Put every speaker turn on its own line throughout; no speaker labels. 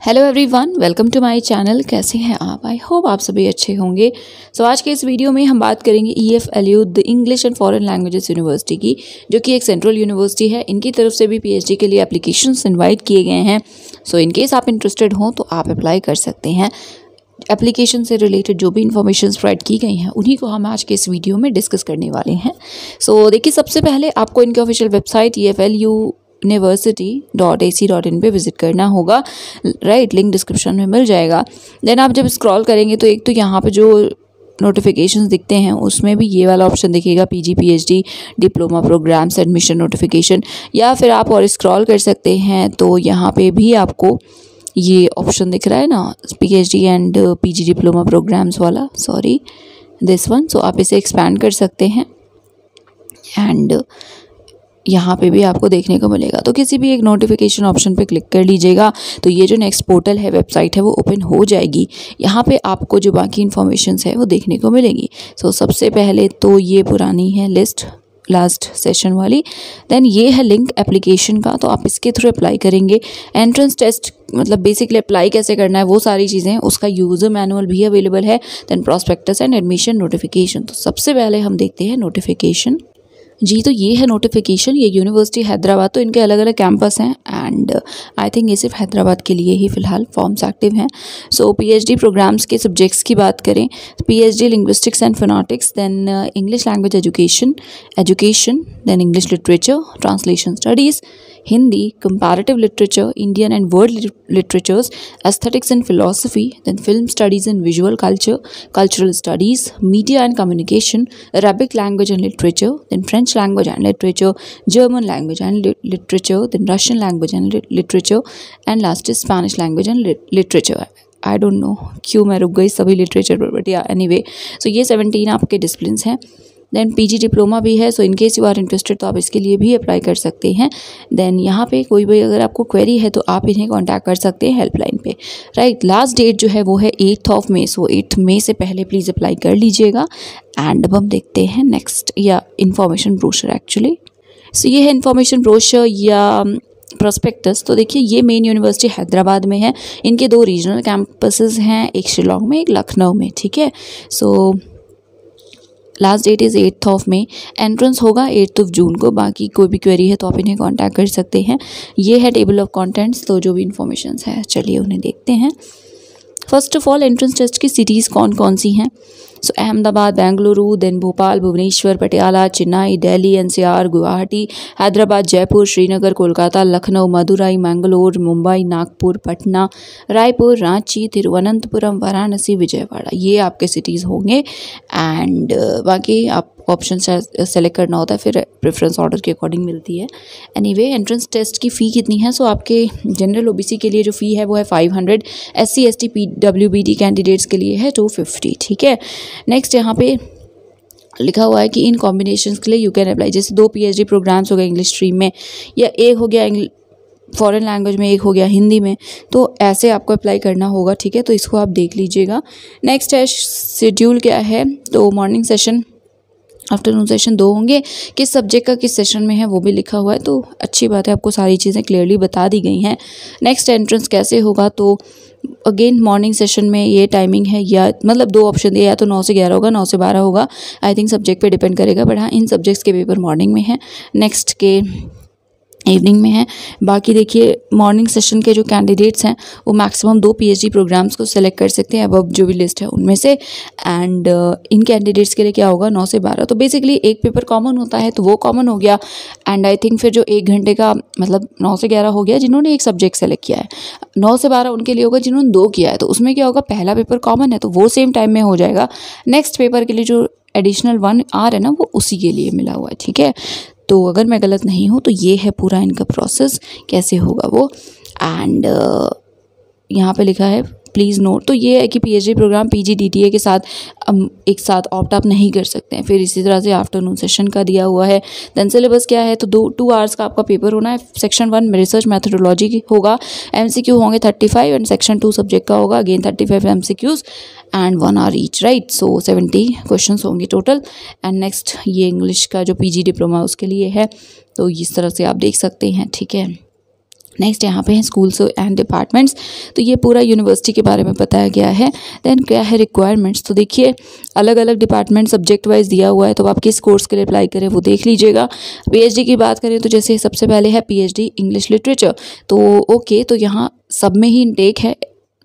Hello everyone, welcome to my channel. कैसे हैं आप? आई होप आप सभी अच्छे होंगे। आज के इस वीडियो में हम बात करेंगे EFLU the English and foreign languages university की, जो कि एक सेंट्रल यूनिवर्सिटी है। इनकी तरफ से भी PhD के लिए एप्लीकेशंस इनवाइट किए गए हैं। इन केस आप इंटरेस्टेड हों तो आप अप्लाई कर सकते हैं। एप्लीकेशन से रिलेटेड जो भी इन्फॉर्मेशन प्रोवाइड की गई हैं उन्हीं को हम आज के इस वीडियो में डिस्कस करने वाले हैं। देखिए, सबसे पहले आपको इनके ऑफिशियल वेबसाइट EFLU university.ac.in पे विजिट करना होगा। राइट, लिंक डिस्क्रिप्शन में मिल जाएगा। देन आप जब स्क्रॉल करेंगे तो एक तो यहाँ पे जो नोटिफिकेशंस दिखते हैं उसमें भी ये वाला ऑप्शन दिखेगा, PG PhD diploma programmes admission notification. या फिर आप और स्क्रॉल कर सकते हैं तो यहाँ पे भी आपको ये ऑप्शन दिख रहा है ना, PhD and PG diploma programmes वाला, सॉरी दिस वन। आप इसे एक्सपैंड कर सकते हैं एंड यहाँ पे भी आपको देखने को मिलेगा। तो किसी भी एक नोटिफिकेशन ऑप्शन पे क्लिक कर लीजिएगा तो ये जो नेक्स्ट पोर्टल है, वेबसाइट है, वो ओपन हो जाएगी। यहाँ पे आपको जो बाकी इन्फॉर्मेशंस है वो देखने को मिलेंगी। सबसे पहले तो ये पुरानी है लिस्ट लास्ट सेशन वाली। देन ये है लिंक एप्लीकेशन का, तो आप इसके थ्रू अप्लाई करेंगे। एंट्रेंस टेस्ट मतलब बेसिकली अप्लाई कैसे करना है वो सारी चीज़ें, उसका यूज़र मैनुअल भी अवेलेबल है। Then prospectus and admission notification. तो सबसे पहले हम देखते हैं नोटिफिकेशन जी। तो ये है नोटिफिकेशन। ये यूनिवर्सिटी हैदराबाद, तो इनके अलग अलग कैंपस हैं एंड आई थिंक ये सिर्फ हैदराबाद के लिए ही फ़िलहाल फॉर्म्स एक्टिव हैं। PhD प्रोग्राम्स के सब्जेक्ट्स की बात करें, PhD linguistics and phonetics, then English language education, then English literature, translation studies, Hindi, comparative literature, Indian and world literatures, aesthetics and philosophy, then film studies and visual culture, cultural studies, media and communication, Arabic language and literature, then French language and literature, German language and literature, then Russian language and literature, and last is Spanish language and literature. I don't know क्यों मैं रुक गई सभी literature पर, but या anyway. ये 17 आपके disciplines हैं। देन PG डिप्लोमा भी है। In case you are interested तो आप इसके लिए भी अप्लाई कर सकते हैं। देन यहाँ पे कोई भी अगर आपको क्वेरी है तो आप इन्हें कांटेक्ट कर सकते हैं हेल्पलाइन पे। राइट, लास्ट डेट जो है वो है 8 मई। 8 मई से पहले प्लीज़ अप्लाई कर लीजिएगा। एंड अब हम देखते हैं नेक्स्ट या इन्फॉर्मेशन ब्रोशर एक्चुअली। ये है इन्फॉर्मेशन ब्रोशर या प्रोस्पेक्टस। तो देखिए, ये मेन यूनिवर्सिटी हैदराबाद में है। इनके 2 रीजनल कैंपसेस हैं, एक शिलोंग में, एक लखनऊ में। ठीक है, last date is 8 May. Entrance होगा 8 जून को। बाकी कोई भी क्वेरी है तो आप इन्हें कांटेक्ट कर सकते हैं। ये है टेबल ऑफ कंटेंट्स। तो जो भी इन्फॉर्मेशन है चलिए उन्हें देखते हैं। First of all, entrance test की सिटीज़ कौन कौन सी हैं? Ahmedabad, Bengaluru, then Bhopal, Bhubaneswar, Patiala, Chennai, Delhi, NCR, Guwahati, Hyderabad, Jaipur, Srinagar, Kolkata, Lucknow, Madurai, Mangalore, Mumbai, Nagpur, Patna, Raipur, Ranchi, Thiruvananthapuram, Varanasi, Vijayawada. ये आपके सिटीज़ होंगे। एंड बाकी आप ऑप्शन सेलेक्ट करना होता है, फिर प्रेफरेंस ऑर्डर के अकॉर्डिंग मिलती है। एनीवे, एंट्रेंस टेस्ट की फ़ी कितनी है? आपके जनरल OBC के लिए जो फ़ी है वो है 500, SC ST PWBD कैंडिडेट्स के लिए है 250। ठीक है, नेक्स्ट यहाँ पे लिखा हुआ है कि इन कॉम्बिनेशंस के लिए यू कैन अप्लाई। जैसे 2 PhD प्रोग्राम्स हो गए इंग्लिश स्ट्रीम में, या एक हो गया फॉरेन लैंग्वेज में, एक हो गया हिंदी में, तो ऐसे आपको अप्लाई करना होगा। ठीक है, तो इसको आप देख लीजिएगा। नेक्स्ट है शेड्यूल क्या है। तो मॉर्निंग सेशन, आफ्टरनून सेशन 2 होंगे। किस सब्जेक्ट का किस सेशन में है वो भी लिखा हुआ है, तो अच्छी बात है, आपको सारी चीज़ें क्लियरली बता दी गई हैं। नेक्स्ट, एंट्रेंस कैसे होगा? तो अगेन मॉर्निंग सेशन में ये टाइमिंग है, या मतलब 2 ऑप्शन दिए, या तो 9 से 11 होगा, 9 से 12 होगा। आई थिंक सब्जेक्ट पे डिपेंड करेगा, बट हाँ, इन सब्जेक्ट्स के पेपर मॉर्निंग में है, नेक्स्ट के इवनिंग में है। बाकी देखिए, मॉर्निंग सेशन के जो कैंडिडेट्स हैं वो मैक्सिमम 2 PhD प्रोग्राम्स को सेलेक्ट कर सकते हैं, अब जो भी लिस्ट है उनमें से। एंड इन कैंडिडेट्स के लिए क्या होगा, 9 से 12। तो बेसिकली एक पेपर कॉमन होता है, तो वो कॉमन हो गया। एंड आई थिंक फिर जो 1 घंटे का, मतलब 9 से 11 हो गया जिन्होंने एक सब्जेक्ट सेलेक्ट किया है। 9 से 12 उनके लिए होगा जिन्होंने 2 किया है। तो उसमें क्या होगा, पहला पेपर कॉमन है तो वो सेम टाइम में हो जाएगा। नेक्स्ट पेपर के लिए जो एडिशनल 1 आवर है ना, वो उसी के लिए मिला हुआ है। ठीक है, तो अगर मैं गलत नहीं हूँ तो ये है पूरा इनका प्रोसेस कैसे होगा वो। एंड यहाँ पे लिखा है प्लीज़ नोट। तो ये है कि PhD प्रोग्राम PG DTA के साथ एक साथ ऑप्ट आप नहीं कर सकते हैं। फिर इसी तरह से आफ्टरनून सेशन का दिया हुआ है। देन सिलेबस क्या है, तो 2 आवर्स का आपका पेपर होना है। सेक्शन 1 में रिसर्च मैथडोलॉजी होगा, MCQ होंगे 35, एंड सेक्शन 2 सब्जेक्ट का होगा again 35 MCQs and 1 hour each. Right, 70 question होंगे टोटल। एंड नेक्स्ट, ये इंग्लिश का जो PG डिप्लोमा उसके लिए है, तो इस तरह से आप देख सकते हैं। ठीक है, नेक्स्ट यहाँ पे है स्कूल्स एंड डिपार्टमेंट्स, तो ये पूरा यूनिवर्सिटी के बारे में बताया गया है। देन क्या है रिक्वायरमेंट्स, तो देखिए अलग अलग डिपार्टमेंट सब्जेक्ट वाइज दिया हुआ है, तो आप किस कोर्स के लिए अप्लाई करें वो देख लीजिएगा। पीएचडी की बात करें तो जैसे सबसे पहले है पीएचडी इंग्लिश लिटरेचर, तो ओके, तो यहाँ सब में ही इनटेक है,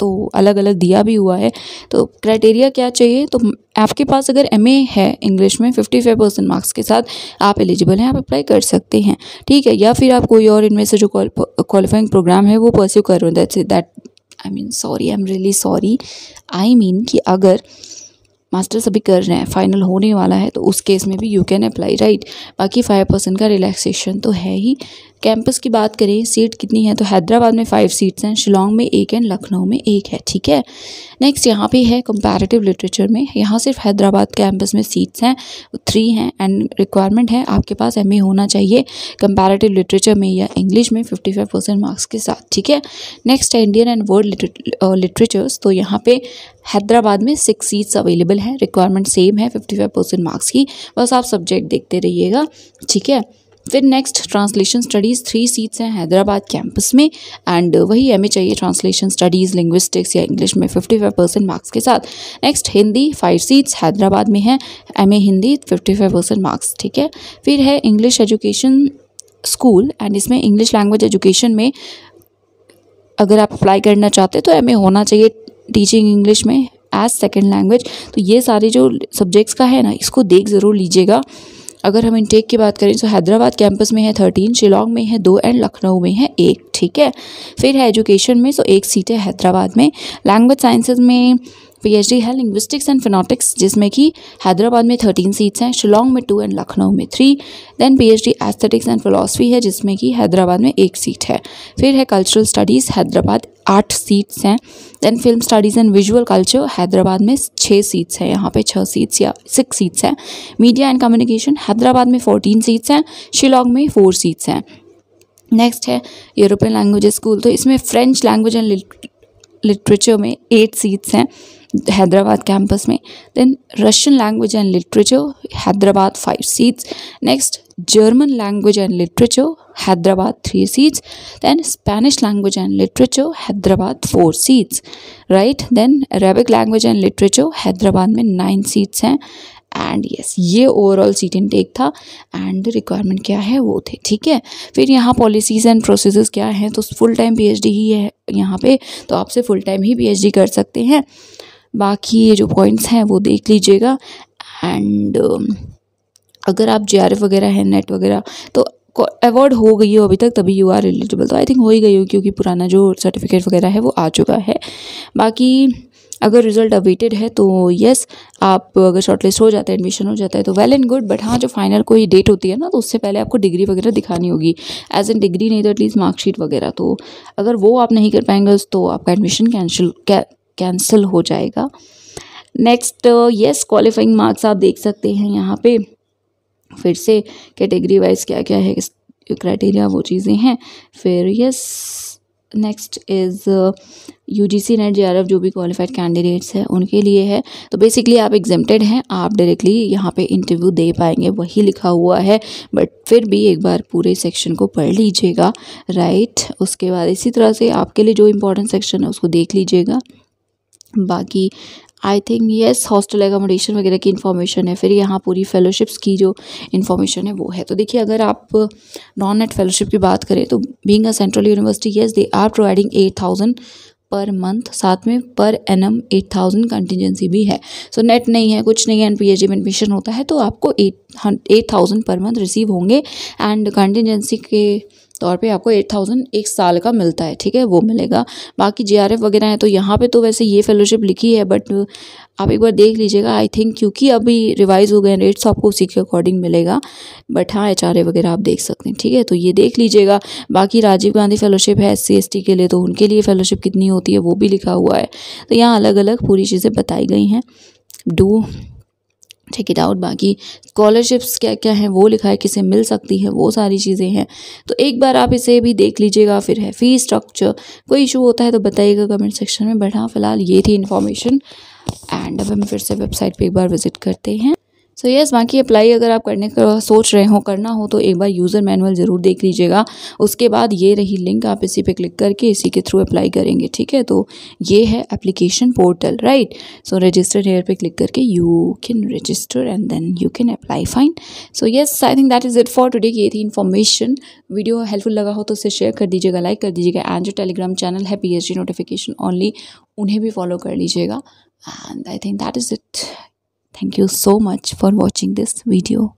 तो अलग अलग दिया भी हुआ है। तो क्राइटेरिया क्या चाहिए, तो आपके पास अगर एमए है इंग्लिश में 55% मार्क्स के साथ आप एलिजिबल हैं, आप अप्लाई कर सकते हैं, ठीक है। या फिर आप कोई और इनमें से जो क्वालिफाइंग प्रोग्राम है वो परस्यू कर रहे हो, that I am really sorry, कि अगर मास्टर्स अभी कर रहे हैं, फाइनल होने वाला है, तो उस केस में भी यू कैन अप्लाई, राइट। बाकी 5% का रिलैक्सेशन तो है ही। कैंपस की बात करें, सीट कितनी है, तो हैदराबाद में 5 सीट्स हैं, शिलोंग में 1 एंड लखनऊ में 1 है, ठीक है। नेक्स्ट यहाँ पे है कंपैरेटिव लिटरेचर में, यहाँ सिर्फ हैदराबाद कैंपस में सीट्स हैं 3 हैं, एंड रिक्वायरमेंट है आपके पास एमए होना चाहिए कंपैरेटिव लिटरेचर में या इंग्लिश में 55% मार्क्स के साथ, ठीक है। नेक्स्ट है इंडियन एंड वर्ल्ड लिटरेचर्स, तो यहाँ पे हैदराबाद में 6 सीट्स अवेलेबल हैं, रिक्वायरमेंट सेम है 55% मार्क्स की, बस आप सब्जेक्ट देखते रहिएगा, ठीक है। फिर नेक्स्ट ट्रांसलेशन स्टडीज़ 3 सीट्स हैं हैदराबाद कैंपस में, एंड वही एमए चाहिए ट्रांसलेशन स्टडीज़ लिंग्विस्टिक्स या इंग्लिश में 55% मार्क्स के साथ। नेक्स्ट हिंदी 5 सीट्स हैदराबाद में है, एमए हिंदी 55% मार्क्स, ठीक है। फिर है इंग्लिश एजुकेशन स्कूल, एंड इसमें इंग्लिश लैंग्वेज एजुकेशन में अगर आप अप्लाई करना चाहते हैं तो एमए होना चाहिए टीचिंग इंग्लिश में एज सेकेंड लैंग्वेज। तो ये सारे जो सब्जेक्ट्स का है ना, इसको देख ज़रूर लीजिएगा। अगर हम इनटेक की बात करें तो हैदराबाद कैंपस में है 13, शिलोंग में है 2 एंड लखनऊ में है 1, ठीक है। फिर है एजुकेशन में, तो 1 सीट है हैदराबाद में। लैंग्वेज साइंसेज में पीएचडी है लिंग्विस्टिक्स एंड फिनोटिक्स, जिसमें कि हैदराबाद में 13 सीट्स हैं, शिलोंग में 2 एंड लखनऊ में 3। Then PhD aesthetics and philosophy है, जिसमें कि हैदराबाद में 1 सीट है। फिर है कल्चरल स्टडीज़, हैदराबाद 8 सीट्स हैं। Then film studies and visual culture, Hyderabad में 6 सीट्स हैं, यहाँ पे 6 सीट्स या 6 सीट्स हैं। मीडिया एंड कम्युनिकेशन हैदराबाद में 14 सीट्स हैं, शिलोंग में 4 सीट्स हैं। नेक्स्ट है यूरोपियन लैंग्वेजेस स्कूल, तो इसमें फ्रेंच लैंग्वेज एंड लिटरेचर में 8 सीट्स हैं हैदराबाद कैंपस में। Then Russian language and literature Hyderabad 5 seats. Next German language and literature Hyderabad 3 seats. Then Spanish language and literature Hyderabad 4 seats, right. Then Arabic language and literature Hyderabad में 9 seats हैं। And yes, ये overall seat intake था, and requirement क्या है वो थे, ठीक है। फिर यहाँ पॉलिसीज़ एंड प्रोसेसेस क्या हैं, तो फुल टाइम पीएचडी ही है यहाँ पे, तो आपसे फुल टाइम ही पीएचडी कर सकते हैं। बाकी ये जो पॉइंट्स हैं वो देख लीजिएगा। एंड अगर आप जेआरएफ वगैरह है, नेट वगैरह, तो अवॉर्ड हो गई हो अभी तक तभी यू आर एलिजिबल, तो आई थिंक हो ही गई हो, क्योंकि पुराना जो सर्टिफिकेट वगैरह है वो आ चुका है। बाकी अगर रिजल्ट अवेटेड है तो यस, आप अगर शॉर्टलिस्ट हो जाता है, एडमिशन हो जाता है तो वेल एंड गुड। बट हाँ, जो फाइनल कोई डेट होती है ना, तो उससे पहले आपको डिग्री वगैरह दिखानी होगी, एज एन डिग्री नहीं तो एटलीस्ट मार्कशीट वगैरह। तो अगर वो आप नहीं कर पाएंगे तो आपका एडमिशन कैंसिल हो जाएगा। नेक्स्ट यस, क्वालिफाइंग मार्क्स आप देख सकते हैं यहाँ पे, फिर से कैटेगरी वाइज क्या क्या है, क्राइटेरिया, वो चीज़ें हैं। फिर yes, next is UGC net JRF, जो भी क्वालिफाइड कैंडिडेट्स हैं उनके लिए है। तो बेसिकली आप एग्जेम्प्टेड हैं, आप डायरेक्टली यहाँ पे इंटरव्यू दे पाएंगे, वही लिखा हुआ है। बट फिर भी एक बार पूरे सेक्शन को पढ़ लीजिएगा, राइट। उसके बाद इसी तरह से आपके लिए जो इम्पोर्टेंट सेक्शन है उसको देख लीजिएगा। बाकी I think yes, hostel accommodation वगैरह की इन्फॉर्मेशन है। फिर यहाँ पूरी फेलोशिप्स की जो इन्फॉर्मेशन है वो है। तो देखिए, अगर आप नॉन नेट फेलोशिप की बात करें तो being a central university, yes they are providing 8,000 per month, साथ में पर एनम 8,000 कंटिजेंसी भी है। सो नेट नहीं है, कुछ नहीं है, एंड पीएचडी में एडमिशन होता है तो आपको 8,000 पर मंथ रिसीव होंगे, एंड कंटिजेंसी के तौर पे आपको 8,000 एक साल का मिलता है, ठीक है, वो मिलेगा। बाकी जेआरएफ वगैरह है, तो यहाँ पे तो वैसे ये फेलोशिप लिखी है, बट आप एक बार देख लीजिएगा। आई थिंक क्योंकि अभी रिवाइज हो गए रेट्स, आपको उसी के अकॉर्डिंग मिलेगा। बट हाँ, एचआरए वगैरह आप देख सकते हैं, ठीक है, तो ये देख लीजिएगा। बाकी राजीव गांधी फेलोशिप है SC ST के लिए, तो उनके लिए फेलोशिप कितनी होती है वो भी लिखा हुआ है। तो यहाँ अलग अलग पूरी चीज़ें बताई गई हैं, डू चेक इट आउट। बाकी स्कॉलरशिप्स क्या क्या हैं वो लिखा है, किसे मिल सकती है, वो सारी चीज़ें हैं, तो एक बार आप इसे भी देख लीजिएगा। फिर है फीस स्ट्रक्चर, कोई इशू होता है तो बताइएगा कमेंट सेक्शन में। बट हाँ, फिलहाल ये थी इन्फॉर्मेशन, एंड अब हम फिर से वेबसाइट पे एक बार विजिट करते हैं। सो यस, बाकी अप्लाई अगर आप करने का सोच रहे हो, करना हो तो एक बार यूज़र मैनुअल ज़रूर देख लीजिएगा। उसके बाद ये रही लिंक, आप इसी पे क्लिक करके इसी के थ्रू अप्लाई करेंगे, ठीक है। तो ये है application portal, right. So register here पे क्लिक करके you can register and then you can apply, fine. So yes, I think that is it for today. ये थी इन्फॉर्मेशन। वीडियो हेल्पफुल लगा हो तो उसे शेयर कर दीजिएगा, लाइक कर दीजिएगा। एंड जो टेलीग्राम चैनल है PSG नोटिफिकेशन ओनली, उन्हें भी फॉलो कर लीजिएगा। And I think that is it. Thank you so much for watching this video.